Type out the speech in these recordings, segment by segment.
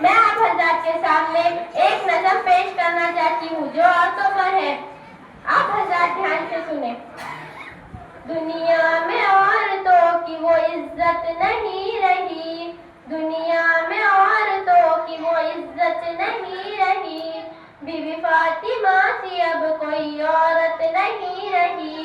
میں آپ حضرات کے سامنے ایک نظم پیش کرنا چاہتی ہوں جو عورتوں پر ہے. آپ حضرات دھیان سے سنیں. دنیا میں عورتوں کی وہ عزت نہیں رہی, دنیا میں عورتوں کی وہ عزت نہیں رہی, بی بی فاطمہ سی اب کوئی عورت نہیں رہی,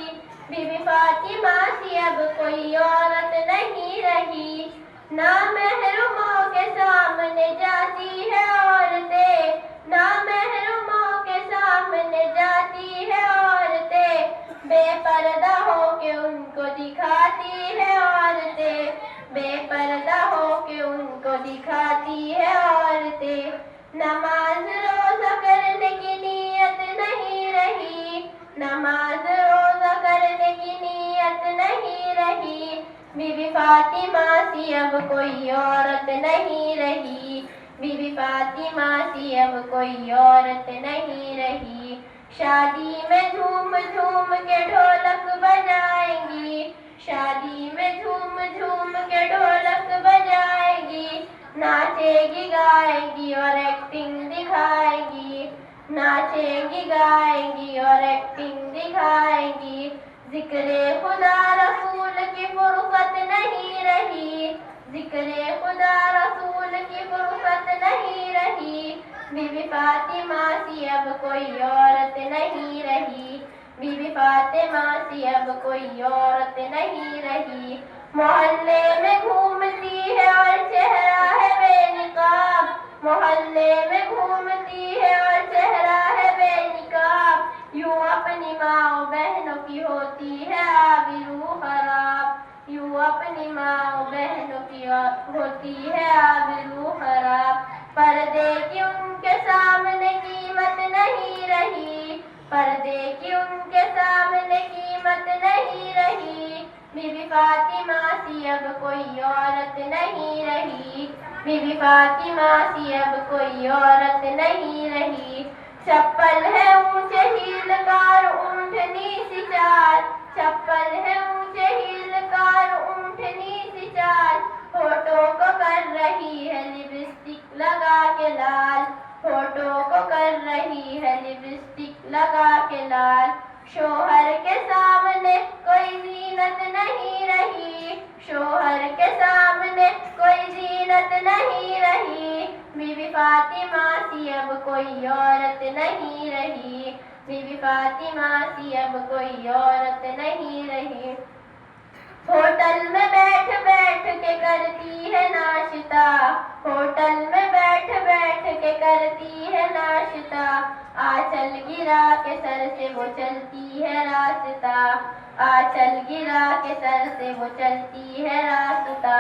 بی بی فاطمہ سی اب کوئی عورت نہیں رہی. نامحرموں کے سامنے جاتی ہے عورتیں, نامحرموں کے سامنے جاتی ہے عورتیں, بے پردہ ہو کے ان کو دکھاتی ہے عورتیں, بے پردہ ہو کے ان کو دکھاتی ہے عورتیں. نماز روزہ کرنے کی نیت نہیں رہی, نماز روزہ کرنے کی نیت نہیں رہی, بی بی فاطمہ سی اب کوئی عورت نہیں رہی, بی بی فاطمہ سی اب کوئی عورت نہیں رہی. شادی میں جھوم جھوم کے ڈھولک بجائیں گی, شادی میں جھوم جھوم کے ڈھولک بجائے گی, ناچے گی گائے گی اور ایکٹنگ دکھائے گی, ناچے گی گائے گی اور ایکٹنگ دکھائے گی. ذکر خدا رسول کی فرصت نہیں رہی, ذکر خدا رسول کی فرصت نہیں رہی, بی بی فاطمہ سی اب کوئی عورت نہیں رہی, بی بی فاطمہ سی اب کوئی عورت نہیں رہی. محلے میں گھومتی ہے اور چہرہ ہے بے نقاب, محلے میں گھومتی ہے اور چہرہ ہے بے نقاب, یوں اپنی ماں بہنوں کی ہوتی ہے آبرو خراب, یوں اپنی ماں بہنوں کی ہوتی ہے آبرو خراب. پردے کی ان کے سامنے قیمت نہیں رہی, پردے کی ان کے سامنے قیمت نہیں رہی, بی بی فاطمہ سی اب کوئی عورت نہیں رہی, بی بی فاطمہ سی اب کوئی عورت نہیں رہی. چپل ہے اونچے ہیل کار اونٹنی سی چال, چپل ہے اونچے ہیل کار اونٹنی سی چال, ہونٹوں کو کر رہی ہے لپسٹک لگا کے لال, ہونٹوں کو کر رہی ہے لپسٹک لگا کے لال. شوہر کے سامنے کوئی زینت نہیں رہی, شوہر کے سامنے کوئی زینت نہیں رہی, بی بی فاطمہ سی اب کوئی عورت نہیں رہی, بی بی فاطمہ سی اب کوئی عورت نہیں رہی. ہوٹل میں بیٹھ بیٹھ کے کرتی ہے ناشتہ, ہوٹل میں بیٹھ بیٹھ کے کرتی ہے ناشتہ, آنچل گرا کے سر سے وہ چلتی ہے راستہ, آنچل گرا کے سر سے وہ چلتی ہے راستہ.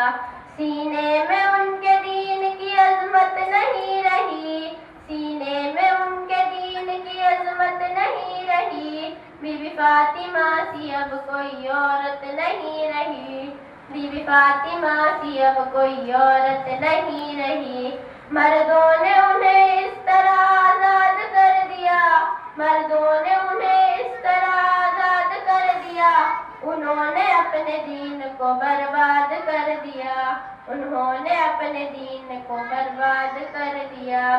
سینے میں ان کے دین کی عظمت نہیں رہی, سینے میں ان کے دین کی عظمت نہیں رہی, بی بی فاطمہ سی اب کوئی عورت نہیں رہی, بی بی فاطمہ سی اب کوئی عورت نہیں رہی. مردوں نے انہیں اس طرح آزاد کر دیا, مردوں نے انہیں اس طرح آزاد کر دیا, انہوں نے اپنے دین کو برباد کر دیا, انہوں نے اپنے دین کو برباد کر دیا.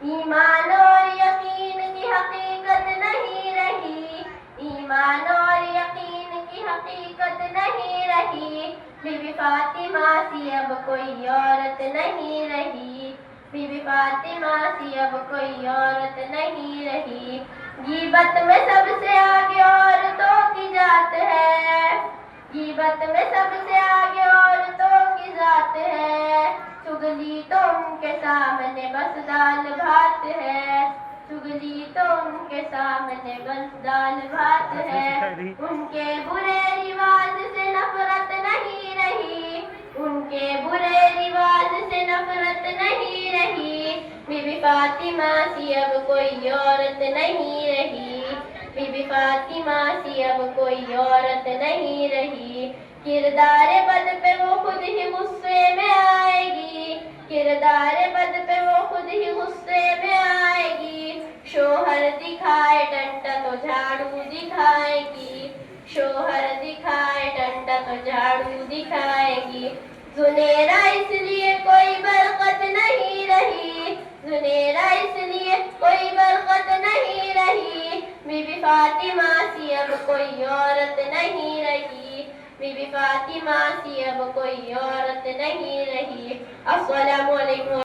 ایمان اور یقین کی حقیقت نہیں رہی, ایمان اور یقین کی حقیقت نہیں رہی, بی بی فاطمہ سی اب کوئی عورت نہیں رہی, بی بی فاطمہ سی اب کوئی عورت نہیں رہی. غیبت میں سب سے آگے عورتوں کی ذات ہے, غیبت میں سب سے آگے عورتوں کی ذات ہے, چگلی تو ان کے سامنے بس دال بھات ہے, چگلی تو ان کے سامنے بس دال بھات ہے. ان کے برے رواج سے نفرت نہیں رہی, ان کے برے رواج سے نفرت نہیں رہی, بی بی فاطمہ سی اب کوئی عورت نہیں رہی, بی بی فاطمہ سی اب کوئی عورت نہیں رہی. کردار بد پہ وہ خود ہی غصے میں آئے گی, کردار بد پہ وہ خود ہی غصے میں آئے گی, شوہر دکھائے ڈنڈا تو جھاڑو دکھائے گی, شوہر دکھائے ڈنڈا تو جھاڑو دکھائے گی. زنیرہ اس لیے کوئی برکت نہیں فاطمہ سی اب کوئی عورت نہیں رہی، بی بی فاطمہ سی اب کوئی عورت نہیں رہی۔ السلام علیکم۔